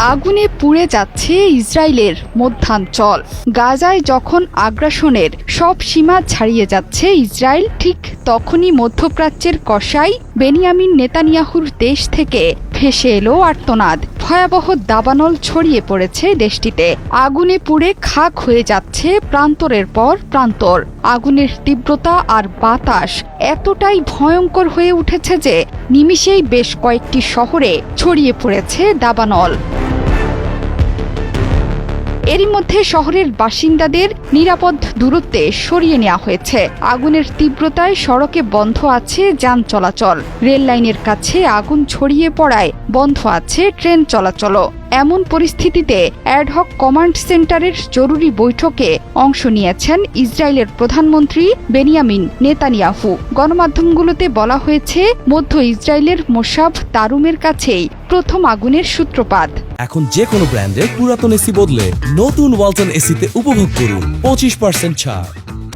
আগুনে পুড়ে যাচ্ছে ইসরায়েলের মধ্যাঞ্চল। গাজায় যখন আগ্রাসনের সব সীমা ছাড়িয়ে যাচ্ছে ইসরায়েল, ঠিক তখনই মধ্যপ্রাচ্যের কসাই বেনিয়ামিন নেতানিয়াহুর দেশ থেকে ভেসে এলো আর্তনাদ। ভয়াবহ দাবানল ছড়িয়ে পড়েছে দেশটিতে। আগুনে পুড়ে খাক হয়ে যাচ্ছে প্রান্তরের পর প্রান্তর। আগুনের তীব্রতা আর বাতাস এতটাই ভয়ঙ্কর হয়ে উঠেছে যে নিমিষেই বেশ কয়েকটি শহরে ছড়িয়ে পড়েছে দাবানল। এরই মধ্যে শহরের বাসিন্দাদের নিরাপদ দূরত্বে সরিয়ে নেওয়া হয়েছে। আগুনের তীব্রতায় সড়কে বন্ধ আছে যান চলাচল। রেল লাইনের কাছে আগুন ছড়িয়ে পড়ায় বন্ধ আছে ট্রেন চলাচলও। এমন পরিস্থিতিতে অ্যাডহক কমান্ড সেন্টারের জরুরি বৈঠকে অংশ নিয়েছেন ইসরায়েলের প্রধানমন্ত্রী বেনিয়ামিন নেতানিয়াহু। গণমাধ্যমগুলোতে বলা হয়েছে, মধ্য ইসরায়েলের মোসাব তারুমের কাছেই প্রথম আগুনের সূত্রপাত। এখন যে কোনো ব্র্যান্ডের পুরাতন এসি বদলে নতুন ওয়ালটন এসিতে উপভোগ করুন 25% ছাড়।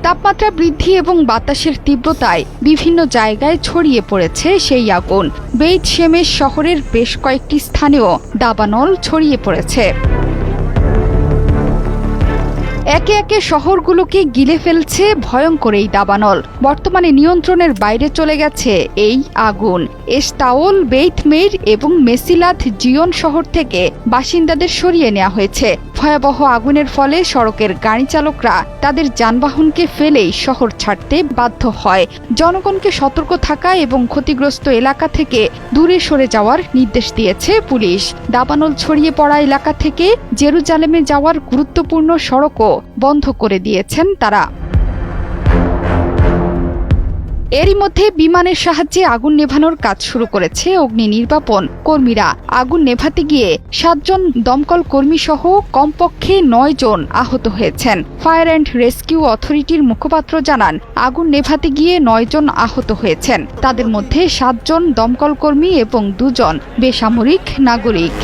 তাপমাত্রা বৃদ্ধি এবং বাতাসের তীব্রতায় বিভিন্ন জায়গায় ছড়িয়ে পড়েছে সেই আগুন। বেইত শেমেশ শহরের বেশ কয়েকটি স্থানেও দাবানল ছড়িয়ে পড়েছে। একে একে শহরগুলোকে গিলে ফেলছে ভয়ঙ্কর এই দাবানল। বর্তমানে নিয়ন্ত্রণের বাইরে চলে গেছে এই আগুন। এস্তাওল, বেইত মেইর এবং মেসিলাত জিয়ন শহর থেকে বাসিন্দাদের সরিয়ে নেওয়া হয়েছে। ভয়াবহ আগুনের ফলে সড়কের গাড়ি চালকরা তাদের যানবাহনকে ফেলেই শহর ছাড়তে বাধ্য হয়। জনগণকে সতর্ক থাকা এবং ক্ষতিগ্রস্ত এলাকা থেকে দূরে সরে যাওয়ার নির্দেশ দিয়েছে পুলিশ। দাবানল ছড়িয়ে পড়া এলাকা থেকে জেরুজালেমে যাওয়ার গুরুত্বপূর্ণ সড়কও বন্ধ করে দিয়েছেন তারা। এরই মধ্যে বিমানের সাহায্যে আগুন নেভানোর কাজ শুরু করেছে অগ্নি নির্বাপন কর্মীরা। আগুন নেভাতে গিয়ে 7 জন দমকল কর্মী সহ কমপক্ষে 9 জন আহত হয়েছেন। ফায়ার অ্যান্ড রেস্কিউ অথরিটির মুখপাত্র জানান, আগুন নেভাতে গিয়ে 9 জন আহত হয়েছেন। তাদের মধ্যে 7 জন দমকল কর্মী এবং 2 জন বেসামরিক নাগরিক।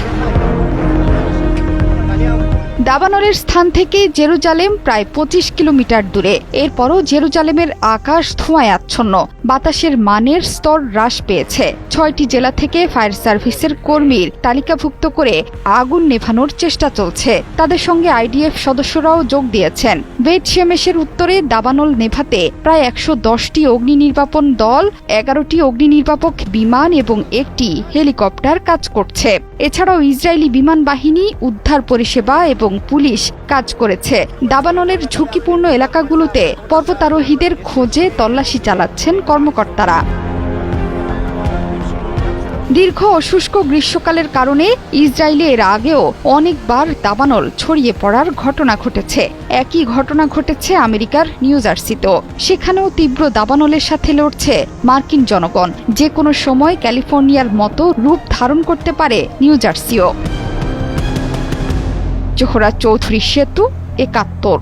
দাবানলের স্থান থেকে জেরুজালেম প্রায় 25 কিলোমিটার দূরে। এরপরও জেরুজালেমের আকাশ ধোঁয়ায় আচ্ছন্ন। বাতাসের মানের স্তর হ্রাস পেয়েছে। 6টি জেলা থেকে ফায়ার সার্ভিসের কর্মীর তালিকাভুক্ত করে আগুন নেভানোর চেষ্টা চলছে। তাদের সঙ্গে আইডিএফ সদস্যরাও যোগ দিয়েছেন। বেইত শেমেশের উত্তরে দাবানল নেভাতে প্রায় 110টি অগ্নি নির্বাপন দল, 11টি অগ্নি নির্বাপক বিমান এবং 1টি হেলিকপ্টার কাজ করছে। এছাড়াও ইসরায়েলি বিমান বাহিনী, উদ্ধার পরিষেবা এবং পুলিশ কাজ করেছে। দাবানলের ঝুঁকিপূর্ণ এলাকাগুলোতে পর্বতারোহীদের খোঁজে তল্লাশি চালাচ্ছেন কর্মকর্তারা। দীর্ঘ ও শুষ্ক গ্রীষ্মকালের কারণে ইসরায়েলে এর আগেও অনেকবার দাবানল ছড়িয়ে পড়ার ঘটনা ঘটেছে। একই ঘটনা ঘটেছে আমেরিকার নিউ জার্সিতেও। সেখানেও তীব্র দাবানলের সাথে লড়ছে মার্কিন জনগণ। যে কোনো সময় ক্যালিফোর্নিয়ার মতো রূপ ধারণ করতে পারে নিউ জার্সিও। জোহরা চৌধুরী, সেতু 71।